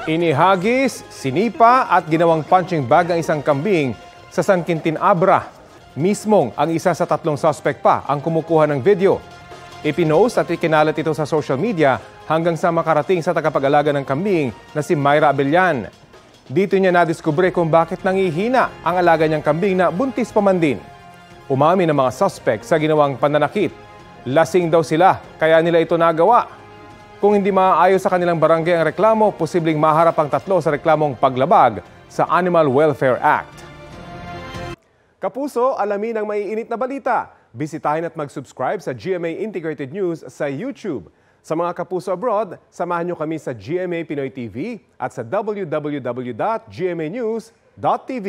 Inihagis, sinipa at ginawang punching bag ang isang kambing sa San Quintin Abra. Mismong ang isa sa 3 suspect pa ang kumukuha ng video. Ipinost at ikinalat ito sa social media hanggang sa makarating sa tagapag-alaga ng kambing na si Myra Abellan. Dito niya nadiskubre kung bakit nangihina ang alaga niyang kambing na buntis pa man din. Umamin ang mga suspect sa ginawang pananakit. Lasing daw sila kaya nila ito nagawa. Kung hindi maayos sa kanilang barangay ang reklamo, posibleng maharap ang 3 sa reklamong paglabag sa Animal Welfare Act. Kapuso, alamin ang maiinit na balita. Bisitahin at mag-subscribe sa GMA Integrated News sa YouTube. Sa mga kapuso abroad, samahan niyo kami sa GMA Pinoy TV at sa www.gmanews.tv.